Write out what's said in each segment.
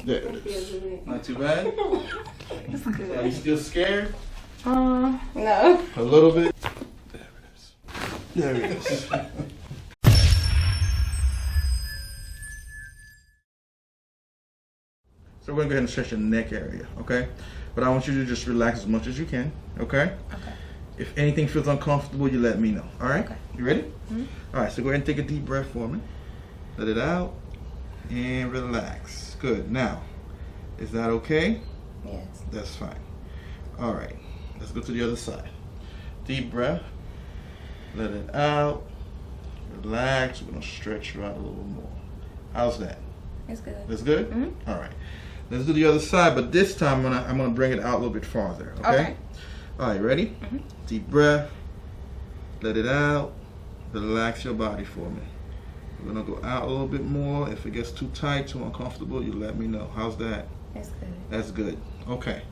There it is. Not too bad? It's good. Are you still scared? No. A little bit. There it is. There it is. So we're gonna go ahead and stretch your neck area, okay? But I want you to just relax as much as you can, okay? Okay. If anything feels uncomfortable, you let me know, all right? Okay. You ready? Mm-hmm. All right, so go ahead and take a deep breath for me. Let it out and relax. Good. Now, is that okay? Yes. That's fine. All right, let's go to the other side. Deep breath. Let it out. Relax. We're gonna stretch you out a little more. How's that? It's good. That's good? Mm-hmm. All right. Let's do the other side, but this time I'm gonna bring it out a little bit farther, okay? Okay. All right, ready? Mm-hmm. Deep breath. Let it out. Relax your body for me. We're gonna go out a little bit more. If it gets too tight, too uncomfortable, you let me know. How's that? It's good. That's good. Okay.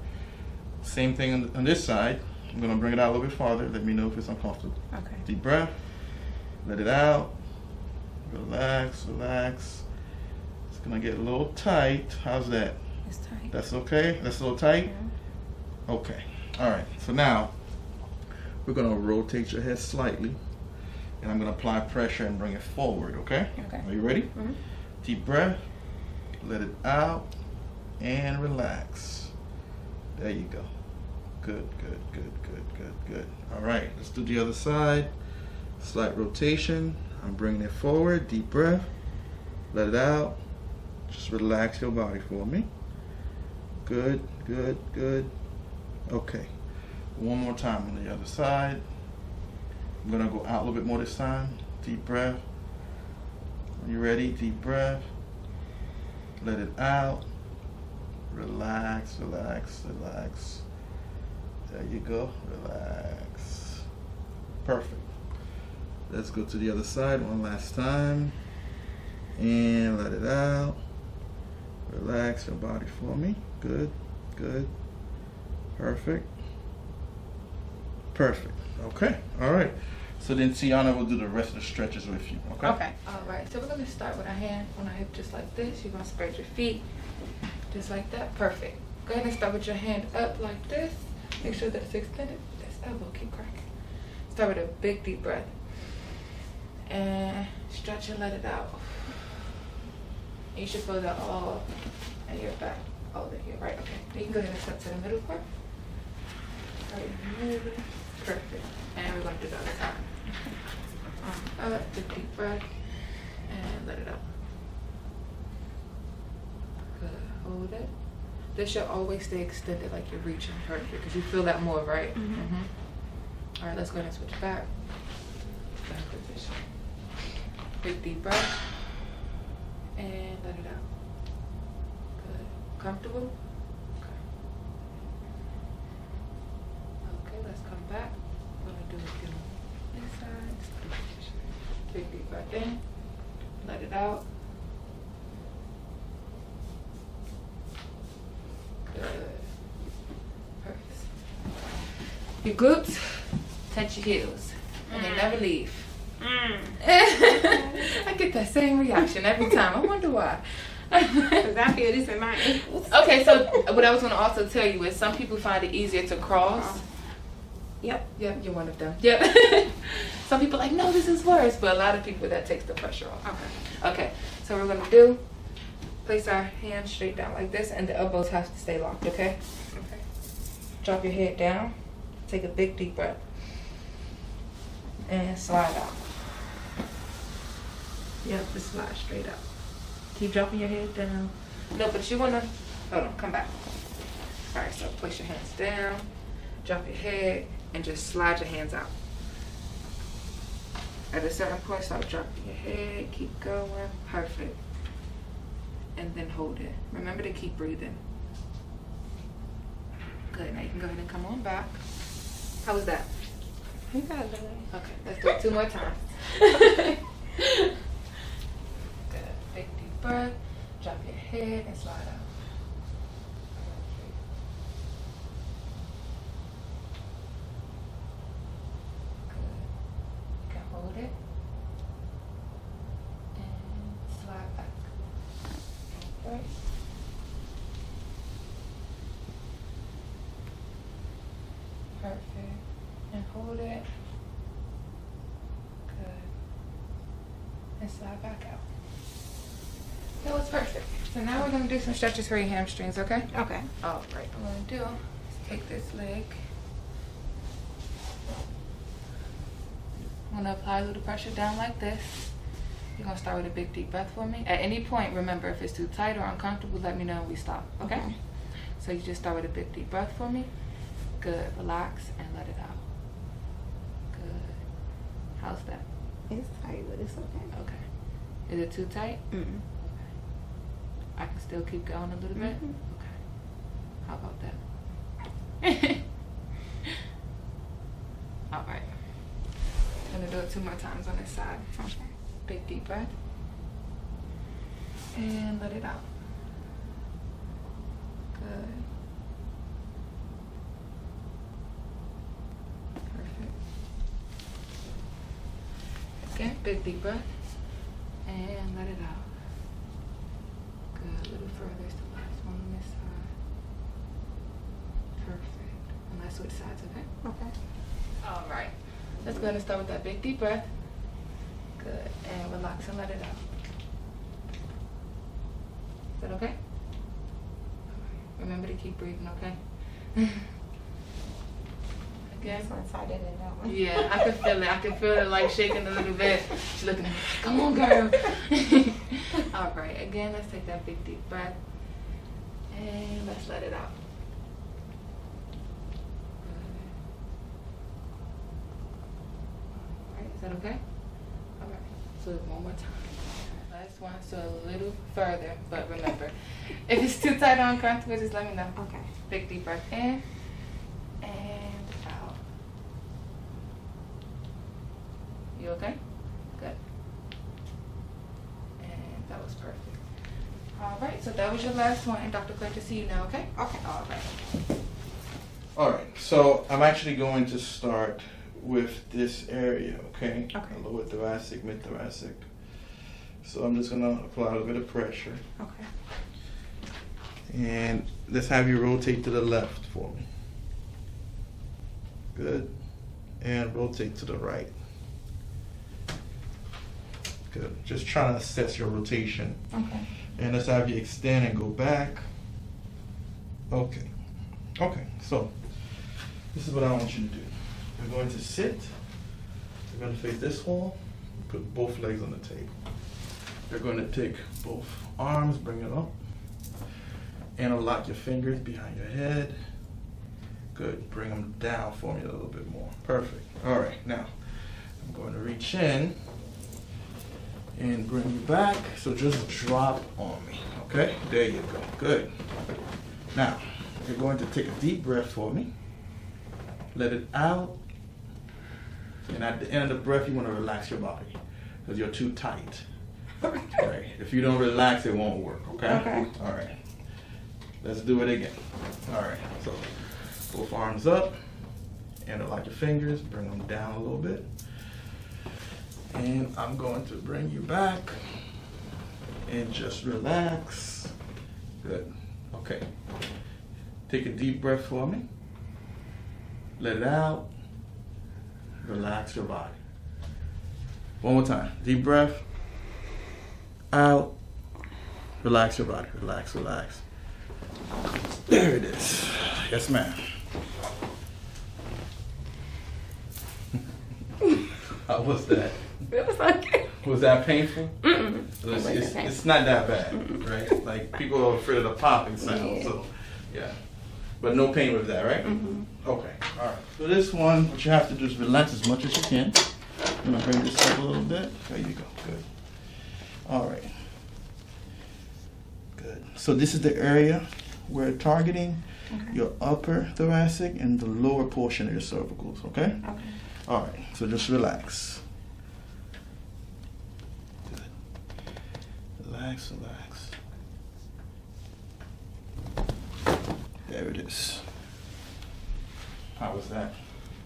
Same thing on this side. I'm gonna bring it out a little bit farther. Let me know if it's uncomfortable. Okay. Deep breath. Let it out. Relax, relax. It's gonna get a little tight. How's that? It's tight. That's okay? That's a little tight? Mm-hmm. Okay. All right. So now we're gonna rotate your head slightly, and I'm gonna apply pressure and bring it forward. Okay? Okay. Are you ready? Mm-hmm. Deep breath. Let it out and relax. There you go. Good, good, good, good, good, good. All right. Let's do the other side. Slight rotation. I'm bringing it forward. Deep breath. Let it out. Just relax your body for me. Good, good, good. Okay. One more time on the other side. I'm gonna go out a little bit more this time. Deep breath. Are you ready? Deep breath. Let it out. Relax, relax, relax. There you go. Relax. Perfect. Let's go to the other side one last time. And let it out. Relax your body for me. Good, good. Perfect. Perfect. Okay. All right. So then Tiana will do the rest of the stretches with you. Okay? Okay. All right. So we're going to start with our hand on our hip just like this. You're going to spread your feet just like that. Perfect. Go ahead and start with your hand up like this. Make sure that it's extended. This elbow keep cracking. Start with a big deep breath. And stretch and let it out. You should feel that all in your back. All in here, right? Okay. You can go ahead and step to the middle part. Right in the middle. Perfect. And we're going to do the other side. Up, take a deep breath, and let it out. Good. Hold it. This should always stay extended like you're reaching. Perfect. Because you feel that more, right? Mm-hmm. All right, let's go ahead and switch back. Back position. Big deep breath. And let it out. Good. Comfortable? Okay, let's come back. I'm going to do it again on this side. Big deep breath in. Let it out. Good. Perfect. Your glutes, touch your heels. And they never leave. I get that same reaction every time. I wonder why. Because I feel this in my ankles. Okay, so what I was going to also tell you is some people find it easier to cross. Yep. Yep, you're one of them. Yep. Some people are like, no, this is worse. But a lot of people, that takes the pressure off. Okay, so what we're going to do, place our hands straight down like this, and the elbows have to stay locked, okay? Okay. Drop your head down. Take a big deep breath. And slide out. Yep, just slide straight out. Keep dropping your head down. No, but you want to, hold on, come back. All right, so place your hands down, drop your head, and just slide your hands out. At a certain point, start dropping your head, keep going, perfect. And then hold it. Remember to keep breathing. Good, now you can go ahead and come on back. How was that? You got it. Okay, let's do it 2 more times. Good. Big deep breath. Drop your head and slide out. Good. You can hold it. And slide back. Okay. hold it. Good. And slide back out. That was perfect. So now we're gonna do some stretches for your hamstrings, okay? Okay. All right, I'm gonna do is take this leg. I'm gonna apply a little pressure down like this. You're gonna start with a big deep breath for me. At any point, remember, if it's too tight or uncomfortable, let me know and we stop, okay? So you just start with a big deep breath for me. Good, relax and let it out. Good. How's that? It's tight, but it's okay. Okay. Is it too tight? Mm-mm. I can still keep going a little bit? Mhm. Okay. How about that? All right. I'm gonna do it 2 more times on this side. Okay. Big deep breath. And let it out. Good. Perfect. Again, big deep breath. And let it out. Good. A little further. It's the last one on this side. Perfect. And let's switch sides, okay? Okay. All right. Let's go ahead and start with that big deep breath. Good. And relax and let it out. Is that okay? All right. Remember to keep breathing, okay? Again. This one's tighter than that one. Yeah, I can feel it. I can feel it like shaking a little bit. She's looking at me like, come on, girl. All right. Again, let's take that big deep breath. And let's let it out. All right. Is that okay? All right. So one more time. Last one. So a little further. But remember, if it's too tight or uncomfortable, just let me know. Okay. Big deep breath in. And out. You okay? Good. And that was perfect. All right, so that was your last one. And Dr. Clay, to see you now, okay? Okay. All right. All right, so I'm actually going to start with this area, okay? Okay. Lower thoracic, mid thoracic. So I'm just gonna apply a little bit of pressure. Okay. And let's have you rotate to the left for me. Good. And rotate to the right. Good. Just trying to assess your rotation. Okay. And let's have you extend and go back. Okay. Okay, so this is what I want you to do. You're going to sit. You're going to face this wall. Put both legs on the table. You're going to take both arms, bring it up. Interlock your fingers behind your head. Good. Bring them down for me a little bit more. Perfect. All right. Now, I'm going to reach in and bring you back. So just drop on me. Okay? There you go. Good. Now, you're going to take a deep breath for me. Let it out. And at the end of the breath, you want to relax your body because you're too tight. Right. If you don't relax, it won't work. Okay? Okay. All right. Let's do it again. All right. So both arms up. Interlock your fingers. Bring them down a little bit. And I'm going to bring you back. And just relax. Good. Okay. Take a deep breath for me. Let it out. Relax your body. One more time. Deep breath. Out. Relax your body. Relax, relax. There it is. Yes, ma'am. How was that? It was okay. Was that painful? Mm-mm. It's not that bad, right? Like people are afraid of the popping sound, Yeah. so yeah. But no pain with that, right? Mm-hmm. Okay, all right. So this one, what you have to do is relax as much as you can. I'm gonna bring this up a little bit. There you go. Good. All right. Good. So this is the area we're targeting your upper thoracic and the lower portion of your cervicals. Okay. Okay. All right. So just relax. Good. Relax, relax. There it is. How was that?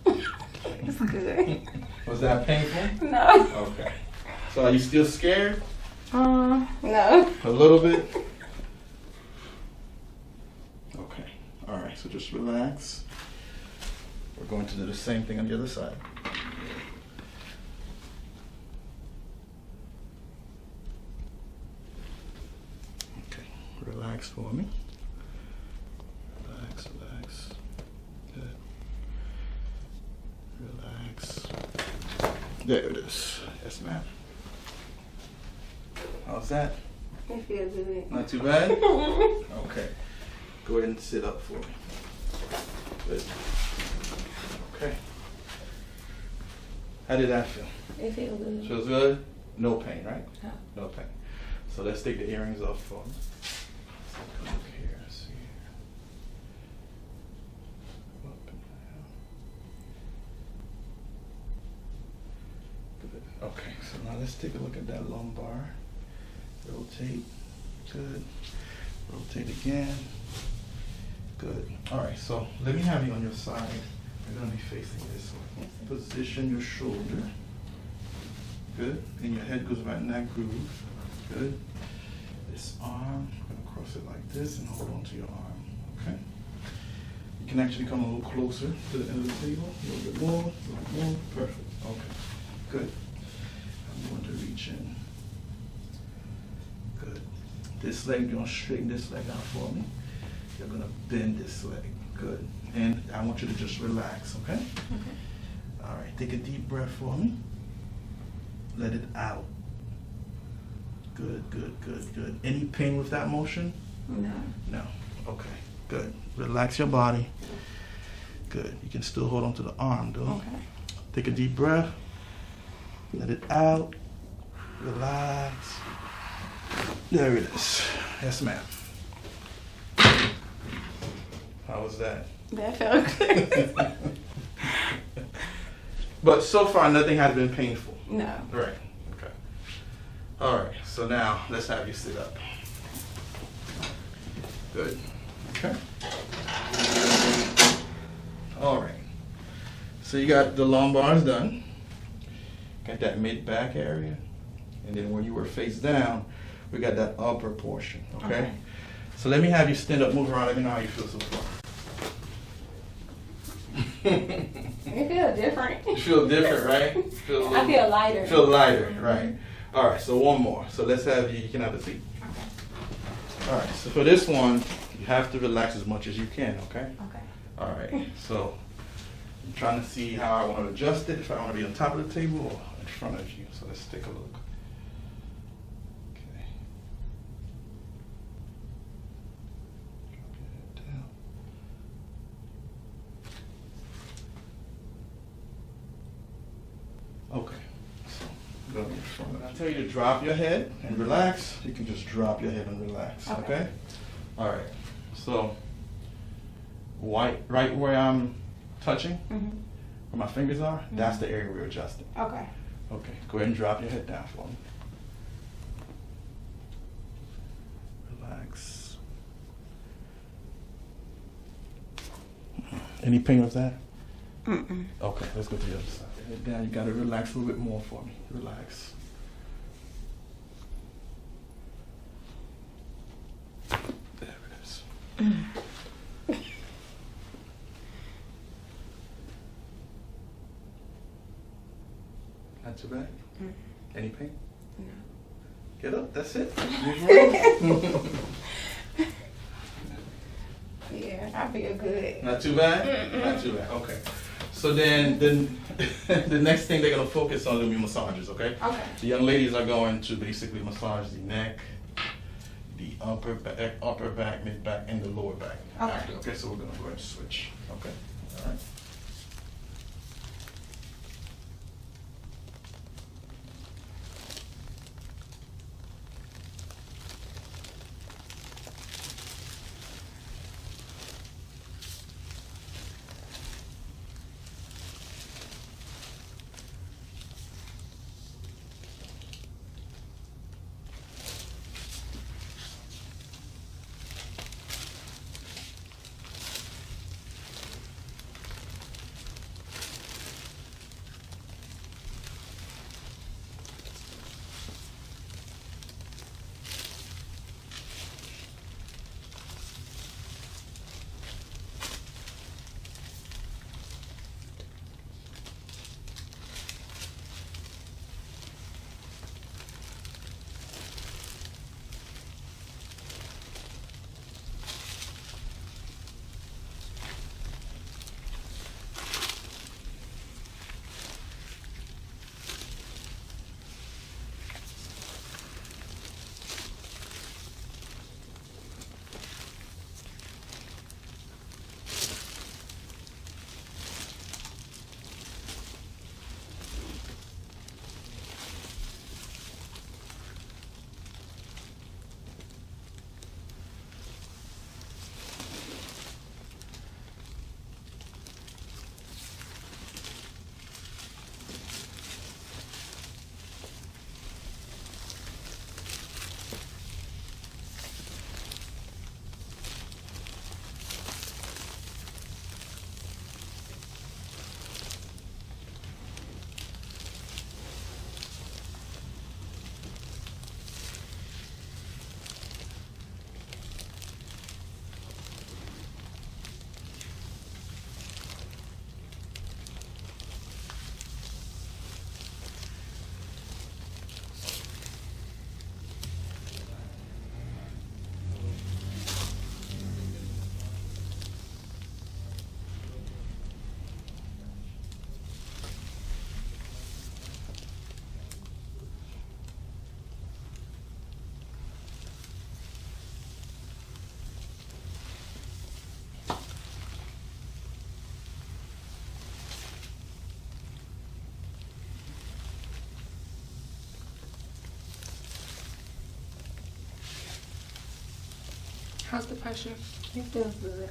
It's good. Was that painful? No. Okay. So are you still scared? No. A little bit? Okay. All right. So just relax. We're going to do the same thing on the other side. Okay, relax for me. Relax, relax. Good. Relax. There it is. Yes, ma'am. How's that? It feels good. Not too bad? Okay. Go ahead and sit up for me. Good. Okay. How did that feel? It feels good. Feels good? No pain, right? No. No pain. So let's take the earrings off for me. So come up here, see here. Up and down. Good. Okay, so now let's take a look at that lumbar. Rotate. Good. Rotate again. Good. All right, so let me have you on your side. You're gonna be facing this way. Position your shoulder. Good. And your head goes right in that groove. Good. This arm, I'm gonna cross it like this and hold on to your arm. Okay. You can actually come a little closer to the end of the table. A little bit more. A little bit more. Perfect. Okay. Good. I'm going to reach in. Good. This leg, you're gonna straighten this leg out for me. You're gonna bend this leg. Good. And I want you to just relax, okay? Okay. All right, take a deep breath for me. Let it out. Good, good, good, good. Any pain with that motion? No. No. Okay, good. Relax your body. Good. You can still hold on to the arm, though. Okay. Take a deep breath. Let it out. Relax. There it is. Yes, ma'am. How was that? That felt good. But so far, nothing has been painful. No. Right. Okay. All right. So now let's have you sit up. Good. Okay. All right. So you got the lumbars done. Got that mid back area, and then where you were face down, we got that upper portion. Okay. Okay. So let me have you stand up, move around. Let me know how you feel so far. It feels different. You feel different, right? I feel lighter. Feel lighter, right? All right, so one more. So let's have you can have a seat. All right, so for this one, you have to relax as much as you can, okay? Okay. All right, so I'm trying to see how I want to adjust it, if I want to be on top of the table or in front of you. So let's take a look. Okay. Drop your head down. Okay, so go in front. When I tell you to drop your head and relax, you can just drop your head and relax, okay? All right, so right where I'm touching, Mm-hmm. where my fingers are, that's the area we're adjusting. Okay. Okay, go ahead and drop your head down for me. Relax. Any pain with that? Mm-mm. Okay, let's go to the other side. Head down, you gotta relax a little bit more for me. Relax. There it is. Not too bad? Mm. Any pain? No. Get up, that's it. Yeah, I feel good. Not too bad? Not too bad, okay. So then the next thing they're gonna focus on will be massages, okay? Okay. The young ladies are going to basically massage the neck, the upper back, mid back, and the lower back. Okay. After, okay, so we're gonna go ahead and switch. Okay, all right. How's the pressure? It feels good.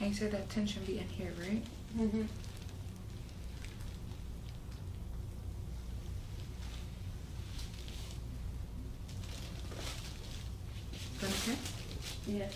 And you said that tension be in here, right? Mm-hmm. Okay. Yeah.